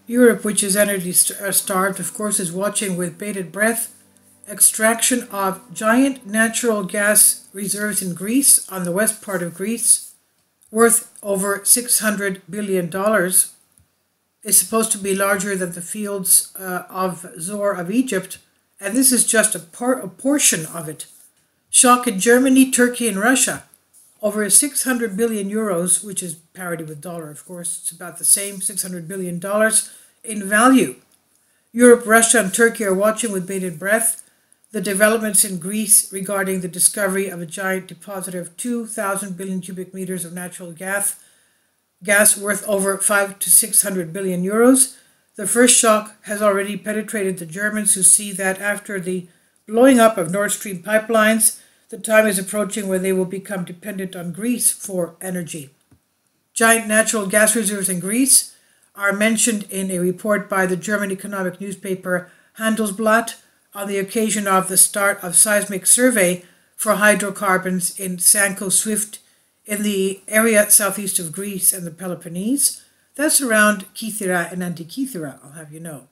Europe, which is energy starved, of course, is watching with bated breath extraction of giant natural gas reserves in Greece, on the west part of Greece, worth over $600 billion, is supposed to be larger than the fields of Zohr of Egypt, and this is just a portion of it. Shock in Germany, Turkey, and Russia. Over 600 billion euros, which is parity with dollar, of course, it's about the same, $600 billion in value. Europe, Russia, and Turkey are watching with bated breath the developments in Greece regarding the discovery of a giant deposit of 2,000 billion cubic meters of natural gas worth over 5 to 600 billion euros. The first shock has already penetrated the Germans, who see that after the blowing up of Nord Stream pipelines, the time is approaching when they will become dependent on Greece for energy. Giant natural gas reserves in Greece are mentioned in a report by the German economic newspaper Handelsblatt on the occasion of the start of seismic survey for hydrocarbons in Sanko Swift in the area southeast of Greece and the Peloponnese. That's around Kythera and Antikythera, I'll have you know.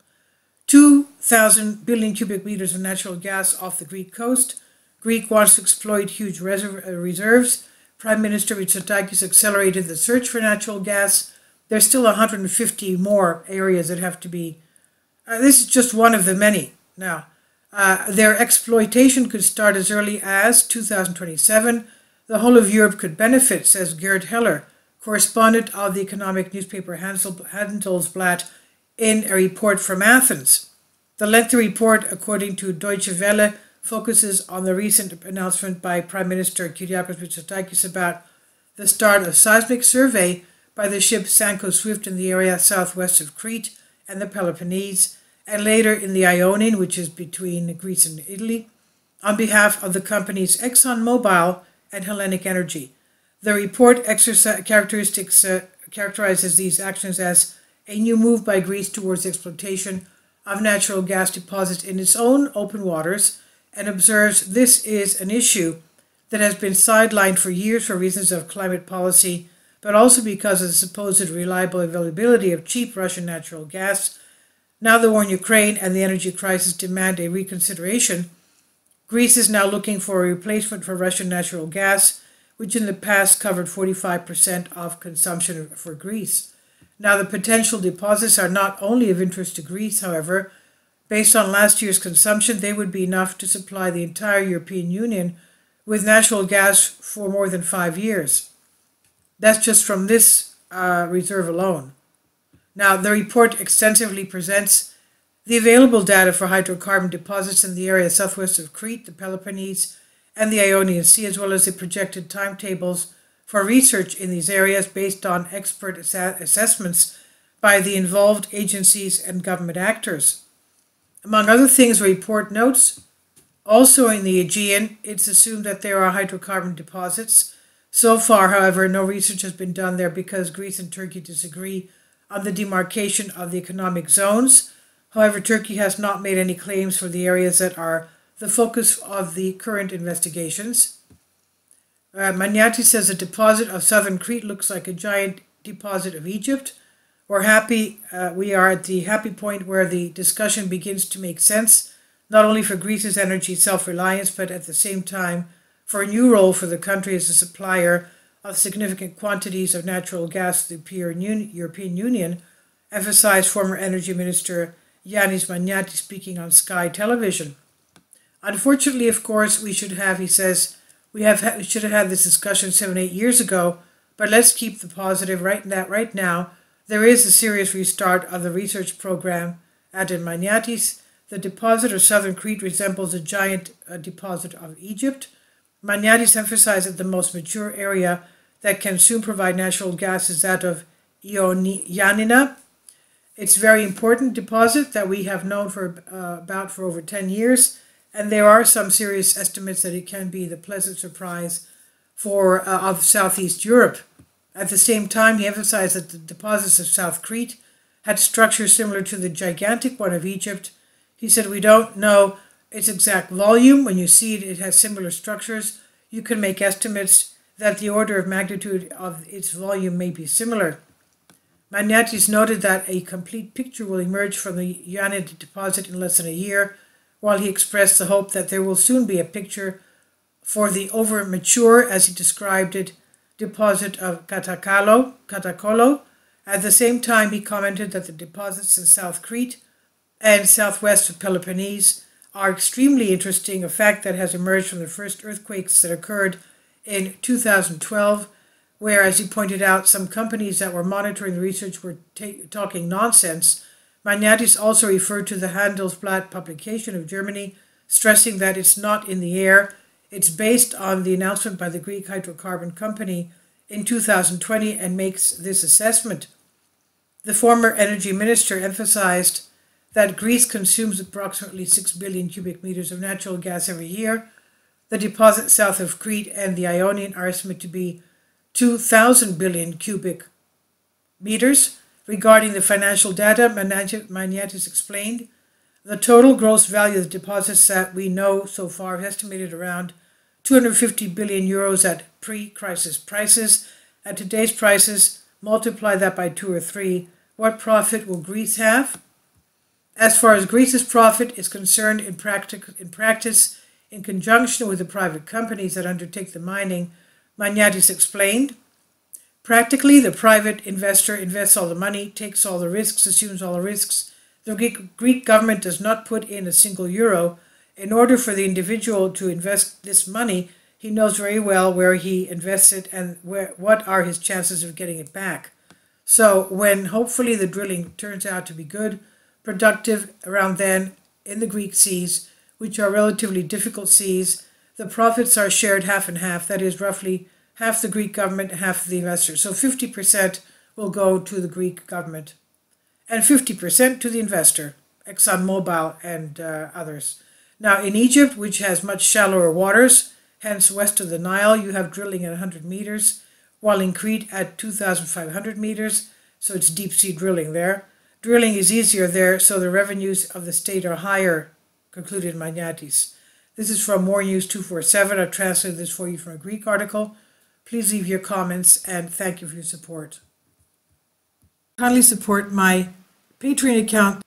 2,000 billion cubic meters of natural gas off the Greek coast. Greece wants to exploit huge reserves. Prime Minister Mitsotakis accelerated the search for natural gas. There's still 150 more areas that have to be... this is just one of the many. Now, their exploitation could start as early as 2027. The whole of Europe could benefit, says Gerd Heller, correspondent of the economic newspaper Handelsblatt, in a report from Athens. The lengthy report, according to Deutsche Welle, focuses on the recent announcement by Prime Minister Kyriakos Mitsotakis about the start of seismic survey by the ship Sanko Swift in the area southwest of Crete and the Peloponnese, and later in the Ionian, which is between Greece and Italy, on behalf of the companies ExxonMobil and Hellenic Energy. The report characterizes these actions as a new move by Greece towards the exploitation of natural gas deposits in its own open waters, and observes this is an issue that has been sidelined for years for reasons of climate policy, but also because of the supposed reliable availability of cheap Russian natural gas. Now the war in Ukraine and the energy crisis demand a reconsideration. Greece is now looking for a replacement for Russian natural gas, which in the past covered 45% of consumption for Greece. Now the potential deposits are not only of interest to Greece, however. Based on last year's consumption, they would be enough to supply the entire European Union with natural gas for more than 5 years. That's just from this reserve alone. Now, the report extensively presents the available data for hydrocarbon deposits in the area southwest of Crete, the Peloponnese, and the Ionian Sea, as well as the projected timetables for research in these areas based on expert assessments by the involved agencies and government actors. Among other things, the report notes, also in the Aegean, it's assumed that there are hydrocarbon deposits. So far, however, no research has been done there because Greece and Turkey disagree on the demarcation of the economic zones. However, Turkey has not made any claims for the areas that are the focus of the current investigations. Maniati says a deposit of southern Crete looks like a giant deposit of Egypt. We are at the happy point where the discussion begins to make sense, not only for Greece's energy self-reliance, but at the same time for a new role for the country as a supplier of significant quantities of natural gas to the European Union, emphasized former Energy Minister Yanis Maniati speaking on Sky Television. Unfortunately, of course, he says, we should have had this discussion 7-8 years ago, but let's keep the positive right now. There is a serious restart of the research program at Maniatis. The deposit of southern Crete resembles a giant deposit of Egypt. Maniatis emphasized that the most mature area that can soon provide natural gas is that of Ioannina. It's a very important deposit that we have known for over 10 years, and there are some serious estimates that it can be the pleasant surprise of Southeast Europe. At the same time, he emphasized that the deposits of South Crete had structures similar to the gigantic one of Egypt. He said, we don't know its exact volume. When you see it, it has similar structures. You can make estimates that the order of magnitude of its volume may be similar. Magnatis noted that a complete picture will emerge from the Ioannid deposit in less than a year, while he expressed the hope that there will soon be a picture for the over-mature, as he described it, deposit of Katakolo. At the same time, he commented that the deposits in South Crete and southwest of Peloponnese are extremely interesting, a fact that has emerged from the first earthquakes that occurred in 2012, where, as he pointed out, some companies that were monitoring the research were talking nonsense. Magnatis also referred to the Handelsblatt publication of Germany, stressing that it's not in the air. It's based on the announcement by the Greek hydrocarbon company in 2020 and makes this assessment. The former energy minister emphasized that Greece consumes approximately 6 billion cubic meters of natural gas every year. The deposits south of Crete and the Ionian are estimated to be 2,000 billion cubic meters. Regarding the financial data, Magnatis explained, the total gross value of the deposits that we know so far is estimated around 250 billion euros at pre-crisis prices. At today's prices, multiply that by 2 or 3. What profit will Greece have? As far as Greece's profit is concerned, in practice, in conjunction with the private companies that undertake the mining, Magnatis explained, practically, the private investor invests all the money, takes all the risks, assumes all the risks. The Greek government does not put in a single euro. In order for the individual to invest this money, he knows very well where he invests it and what are his chances of getting it back. So when hopefully the drilling turns out to be good, productive around then in the Greek seas, which are relatively difficult seas, the profits are shared half and half. That is roughly half the Greek government, half the investors. So 50% will go to the Greek government and 50% to the investor, ExxonMobil and others. Now in Egypt, which has much shallower waters, hence west of the Nile, you have drilling at 100 meters, while in Crete at 2,500 meters, so it's deep sea drilling there. Drilling is easier there, so the revenues of the state are higher, concluded Magnatis. This is from More News 247. I've translated this for you from a Greek article. Please leave your comments and thank you for your support. Kindly support my Patreon account.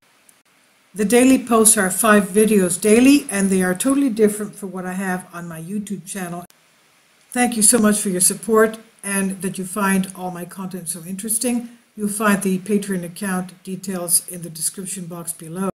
The daily posts are 5 videos daily, and they are totally different from what I have on my YouTube channel. Thank you so much for your support and that you find all my content so interesting. You'll find the Patreon account details in the description box below.